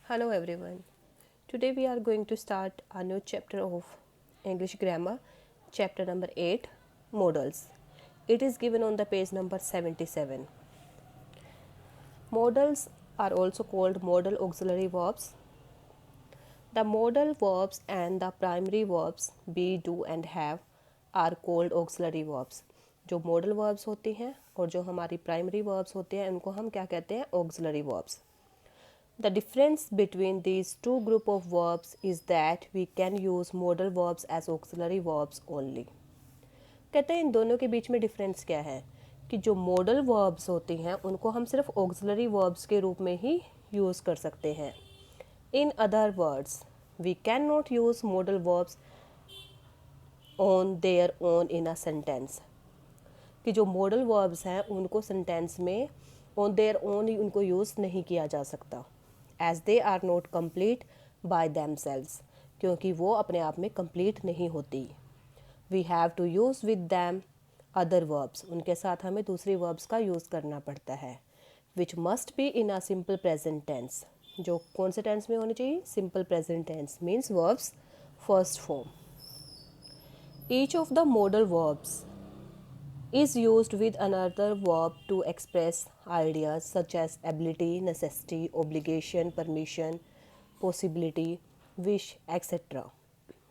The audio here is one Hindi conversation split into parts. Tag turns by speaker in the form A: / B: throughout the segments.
A: Hello everyone. Today we are going to start a new chapter of English grammar, chapter number 8, modals. It is given on the page number 77. Modals are also called modal auxiliary verbs. The modal verbs and the primary verbs be, do and have are called auxiliary verbs. जो modal verbs होती हैं और जो हमारी primary verbs होते हैं उनको हम क्या कहते हैं? auxiliary verbs. The difference between these two group of verbs is that we can use modal verbs as auxiliary verbs only. कहते हैं इन दोनों के बीच में डिफरेंस क्या है कि जो modal verbs होती हैं उनको हम सिर्फ auxiliary verbs के रूप में ही यूज़ कर सकते हैं. In other words, we cannot use modal verbs on their own in a sentence. कि जो modal verbs हैं उनको sentence में on their own ही उनको यूज़ नहीं किया जा सकता. As they are not complete by themselves, क्योंकि वो अपने आप में complete नहीं होती. We have to use with them other verbs. उनके साथ हमें दूसरी verbs का यूज़ करना पड़ता है. Which must be in a simple present tense. जो कौन से tense में होनी चाहिए? Simple present tense means verbs first form. Each of the modal verbs is used with another verb to express ideas such as ability, necessity, obligation, permission, possibility, wish, etc.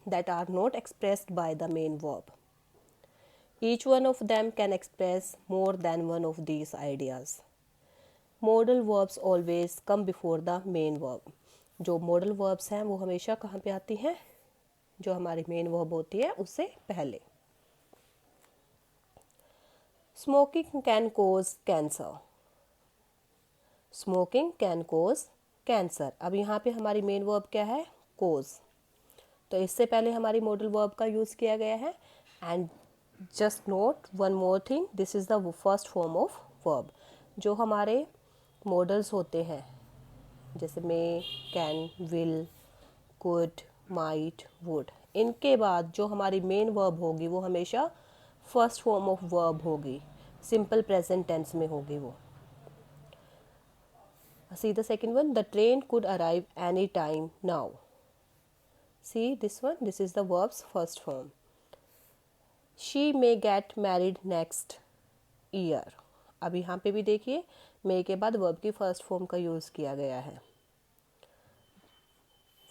A: that are not expressed by the main verb. Each one of them can express more than one of these ideas. Modal verbs always come before the main verb. जो modal verbs हैं वो हमेशा कहाँ पे आती हैं? जो हमारी main verb होती है उससे पहले. Smoking can cause cancer. Smoking can cause cancer. अब यहाँ पे हमारी मेन वर्ब क्या है? cause. तो इससे पहले हमारी modal verb का यूज़ किया गया है. And just note one more thing, this is the first form of verb. जो हमारे modals होते हैं जैसे may, can, will, could, might, would, इनके बाद जो हमारी मेन वर्ब होगी वो हमेशा फर्स्ट फॉर्म ऑफ वर्ब होगी, सिंपल प्रेजेंट टेंस में होगी वो. See the second one, the train could arrive any time now. See this one, this is the verb's first form. She may get married next year. अब यहाँ पे भी देखिए may के बाद verb की फर्स्ट फॉर्म का यूज़ किया गया है.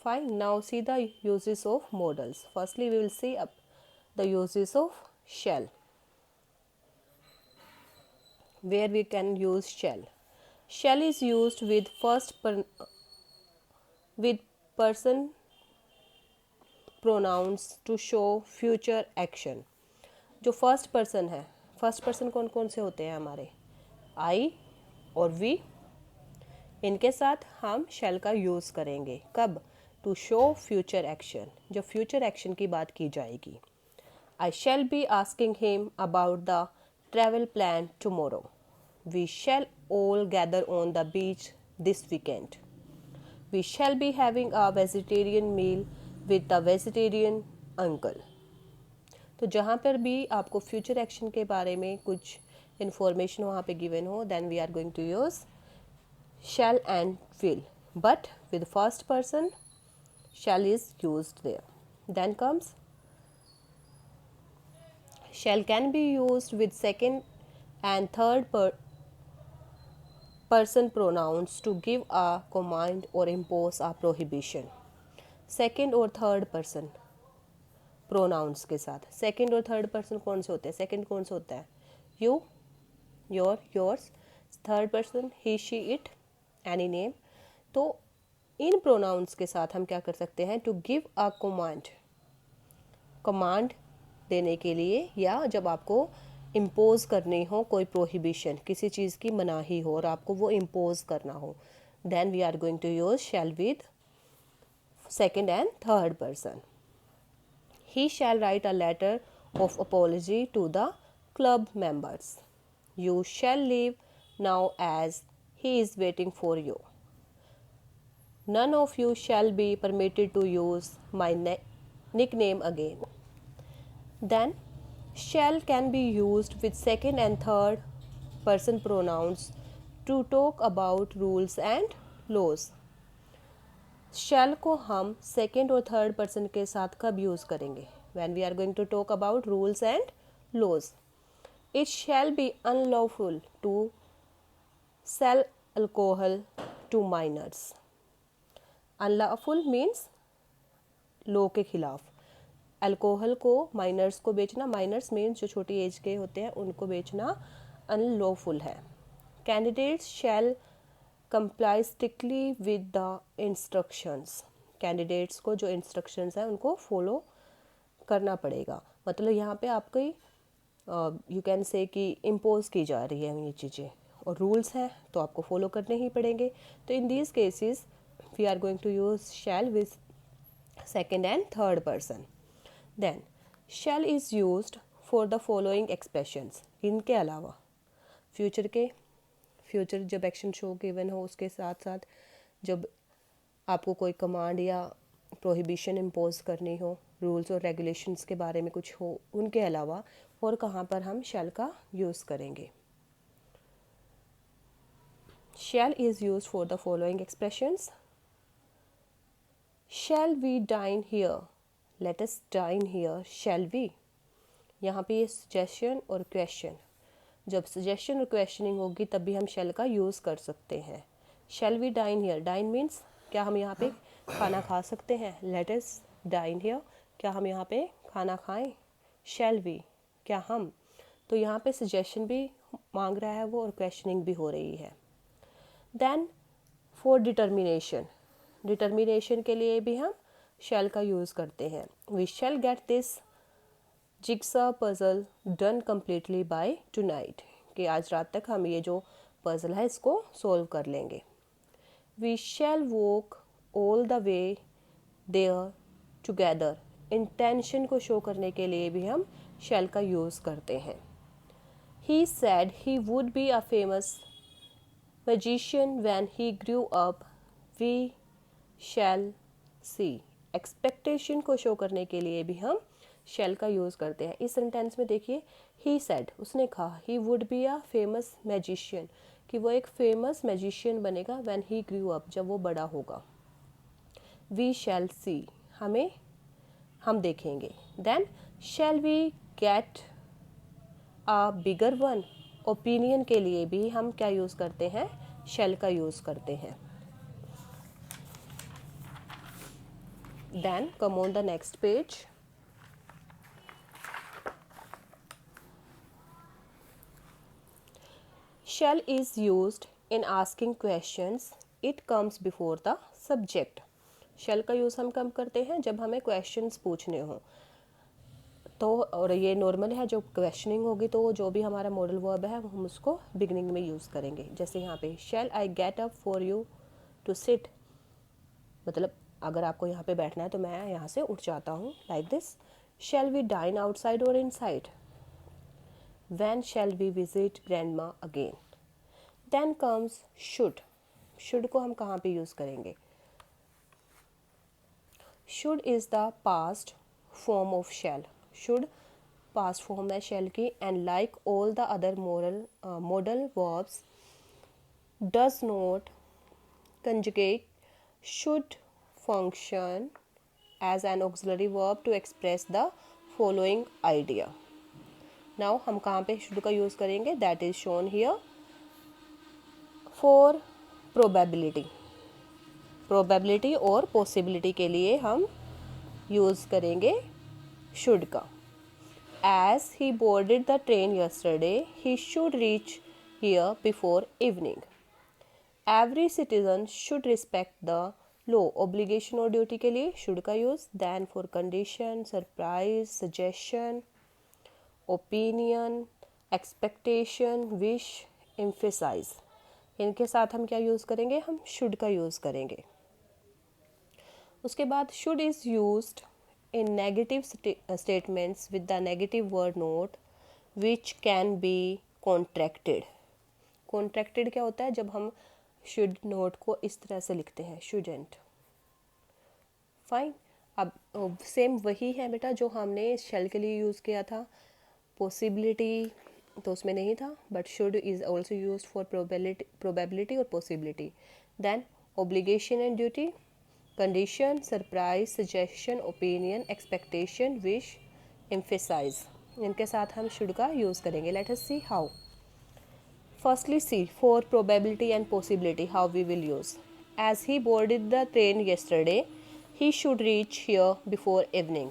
A: Fine. Now see the uses of modals. Firstly, we will see the uses of shall. Where we can use shall. Shall is used with with person pronouns to show future action. जो फर्स्ट पर्सन है, फर्स्ट पर्सन कौन कौन से होते हैं हमारे? I और we. इनके साथ हम shall का यूज़ करेंगे. कब? To show future action. जब future action की बात की जाएगी. I shall be asking him about the travel plan tomorrow. We shall all gather on the beach this weekend. We shall be having a vegetarian meal with the vegetarian uncle. तो जहाँ पर भी आपको future action के बारे में कुछ information वहाँ पे given हो, then we are going to use shall and will. But with first person, shall is used there. Then comes shall can be used with second and third person pronouns to give a command or impose a prohibition. Second और third person pronouns के साथ. Second और third person कौन से होते हैं? Second कौन सा होता है? You, your, yours. Third person he, she, it, any name. तो इन pronouns के साथ हम क्या कर सकते हैं? To give a command. Command देने के लिए या जब आपको इम्पोज करनी हो कोई प्रोहिबिशन, किसी चीज़ की मनाही हो और आपको वो इम्पोज करना हो, then we are going to use shall with second and third person. He shall write a letter of apology to the club members. You shall leave now as he is waiting for you. None of you shall be permitted to use my nickname again. Then shall can be used with second and third person pronouns to talk about rules and laws. शैल को हम सेकेंड और थर्ड पर्सन के साथ कब यूज़ करेंगे? When we are going to talk about rules and laws. It shall be unlawful to sell alcohol to minors. Unlawful means law के खिलाफ. अल्कोहल को माइनर्स को बेचना, माइनर्स मीन्स जो छोटी एज के होते हैं उनको बेचना अनलॉफुल है. Candidates shell comply strictly with the instructions. Candidates को जो इंस्ट्रक्शंस हैं उनको फॉलो करना पड़ेगा. मतलब यहाँ पे आपकी यू कैन से कि इम्पोज की जा रही है ये चीज़ें और रूल्स हैं तो आपको फॉलो करने ही पड़ेंगे. तो in these cases we are going to use shall with second and third person. Then shall is used for the following expressions. इनके अलावा फ्यूचर जब एक्शन शो गिवन हो उसके साथ साथ जब आपको कोई कमांड या प्रोहिबिशन इम्पोज करनी हो, रूल्स और रेगुलेशंस के बारे में कुछ हो, उनके अलावा और कहाँ पर हम शैल का यूज़ करेंगे? Shall is used for the following expressions. Shall we dine here, let us dine here, shall we. यहाँ पे ये सजेशन और क्वेश्चन, जब सजेशन और क्वेश्चनिंग होगी तब भी हम शैल का यूज़ कर सकते हैं. Shall we dine here, dine means क्या हम यहाँ पे खाना खा सकते हैं. लेट अस डाइन हियर, क्या हम यहाँ पे खाना खाएं. शैल वी, क्या हम. तो यहाँ पे सजेशन भी मांग रहा है वो और क्वेश्चनिंग भी हो रही है. देन फॉर डिटर्मिनेशन, डिटर्मिनेशन के लिए भी हम शैल का यूज़ करते हैं. We shall get this jigsaw puzzle done completely by tonight, कि आज रात तक हम ये जो पजल है इसको सॉल्व कर लेंगे. We shall walk all the way there together, intention को शो करने के लिए भी हम शैल का यूज़ करते हैं. He said he would be a famous magician when he grew up, we shall see. Expectation को शो करने के लिए भी हम शैल का यूज़ करते हैं. इस सेंटेंस में देखिए ही सेड, उसने कहा, he would be a famous magician, कि वो एक फेमस मैजिशियन बनेगा. व्हेन ही ग्रू अप, जब वो बड़ा होगा. वी शैल सी, हम देखेंगे. Then shall we get a bigger one, opinion के लिए भी हम क्या यूज़ करते हैं? शैल का यूज़ करते हैं. Then come on the next page. Shall is used in asking questions, it comes before the subject. Shall का यूज़ हम कब करते हैं? जब हमें क्वेश्चंस पूछने हों. तो और ये नॉर्मल है, जो क्वेश्चनिंग होगी तो जो भी हमारा मॉडल वर्ब है हम उसको बिगनिंग में यूज़ करेंगे. जैसे यहाँ पे shall I get up for you to sit, मतलब अगर आपको यहाँ पे बैठना है तो मैं यहाँ से उठ जाता हूँ. Like this. Shall we dine outside और inside. When shall we visit grandma again. Then comes should. Should को हम कहाँ पे यूज़ करेंगे? Should is the past form of shall. Should past form है शैल की. And like all the other modal verbs does not conjugate, should function as an auxiliary verb to express the following idea. Now हम कहाँ पे should का यूज़ करेंगे? That is shown here. For probability, probability और possibility के लिए हम यूज़ करेंगे should का. As he boarded the train yesterday, he should reach here before evening. Every citizen should respect the law. obligation और ड्यूटी के लिए should का use. then for condition, surprise, suggestion, opinion, expectation, wish, emphasize, इनके साथ हम क्या यूज़ करेंगे? हम should का यूज़ करेंगे. उसके बाद should is used in negative statements with the negative word note which can be contracted. contracted क्या होता है? जब हम शुड नोट को इस तरह से लिखते हैं, शुडेंट. फाइन. अब सेम वही है बेटा जो हमने शेल के लिए यूज़ किया था. पॉसिबिलिटी तो उसमें नहीं था, but should is also use for probability और possibility. Then obligation and duty, condition, surprise, suggestion, opinion, expectation, wish, emphasise, इनके साथ हम शुड का यूज़ करेंगे. Let us see how. Firstly, see for probability and possibility how we will use. As he boarded the train yesterday, he should reach here before evening.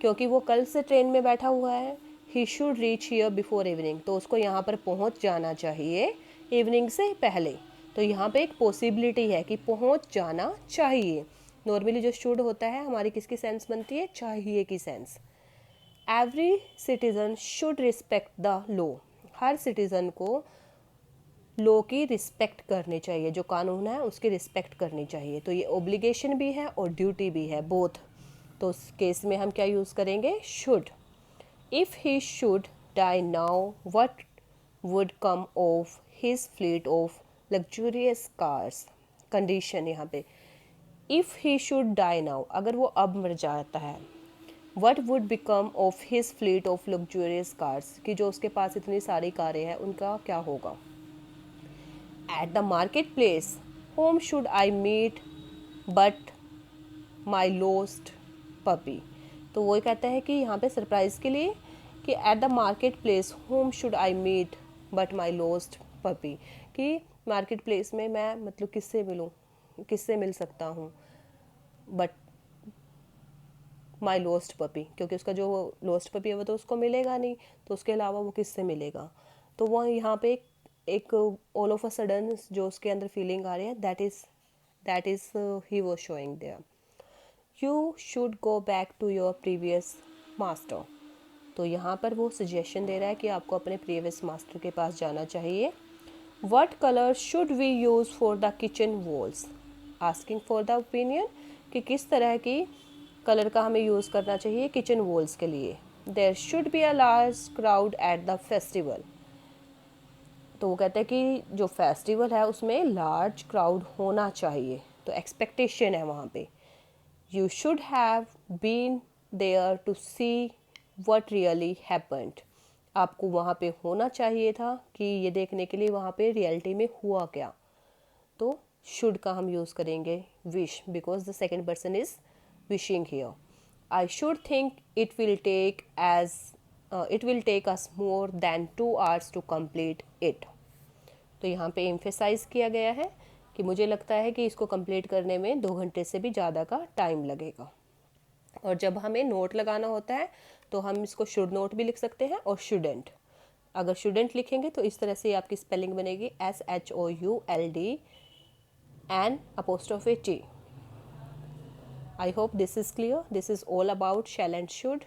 A: क्योंकि वो कल से ट्रेन में बैठा हुआ है, he should reach here before evening, तो उसको यहाँ पर पहुँच जाना चाहिए इवनिंग से पहले. तो यहाँ पे एक पॉसिबिलिटी है कि पहुँच जाना चाहिए. नॉर्मली जो शुड होता है हमारी किसकी सेंस बनती है, चाहिए की sense. Every citizen should respect the law. Her citizen को लॉ की रिस्पेक्ट करनी चाहिए, जो कानून है उसकी रिस्पेक्ट करनी चाहिए. तो ये ओब्लिगेशन भी है और ड्यूटी भी है, बोथ. तो उस केस में हम क्या यूज़ करेंगे, should. If he should die now what would come of his fleet of luxurious cars. Condition यहाँ पे, if he should die now, अगर वो अब मर जाता है, what would become of his fleet of luxurious cars, कि जो उसके पास इतनी सारी कारें हैं उनका क्या होगा. At the marketplace, whom should I meet but my lost puppy. तो वो कहता है कि यहाँ पे सरप्राइज़ के लिए कि at the marketplace whom should I meet but my lost puppy, कि मार्केट प्लेस में मैं मतलब किससे मिलूँ, किससे मिल सकता हूँ, बट माई लोस्ट पपी, क्योंकि उसका जो लोस्ट पपी है वो तो उसको मिलेगा नहीं, तो उसके अलावा वो किससे मिलेगा. तो वो यहाँ पे एक ऑल ऑफ अ सडन जो उसके अंदर फीलिंग आ रही है, that is he was showing there. You should go back to your previous master. तो यहाँ पर वो सजेशन दे रहा है कि आपको अपने प्रीवियस मास्टर के पास जाना चाहिए. What colour should we use for the kitchen walls. Asking for the opinion, कि किस तरह की कलर का हमें यूज़ करना चाहिए किचन वॉल्स के लिए. There should be a large crowd at the festival. तो वो कहते हैं कि जो फेस्टिवल है उसमें लार्ज क्राउड होना चाहिए, तो एक्सपेक्टेशन है वहाँ पे. You should have been there to see what really happened. आपको वहाँ पे होना चाहिए था कि ये देखने के लिए वहाँ पे रियलिटी में हुआ क्या. तो शुड का हम यूज़ करेंगे wish, because the second person is wishing here. I should think it will take us more than 2 hours to complete it. तो यहाँ पे एम्फेसाइज किया गया है कि मुझे लगता है कि इसको कंप्लीट करने में 2 घंटे से भी ज़्यादा का टाइम लगेगा. और जब हमें नोट लगाना होता है तो हम इसको शुड नोट भी लिख सकते हैं और शुडेंट. अगर शुडेंट लिखेंगे तो इस तरह से आपकी स्पेलिंग बनेगी SHOULD N''T. I hope this is clear. This is all about shall and should.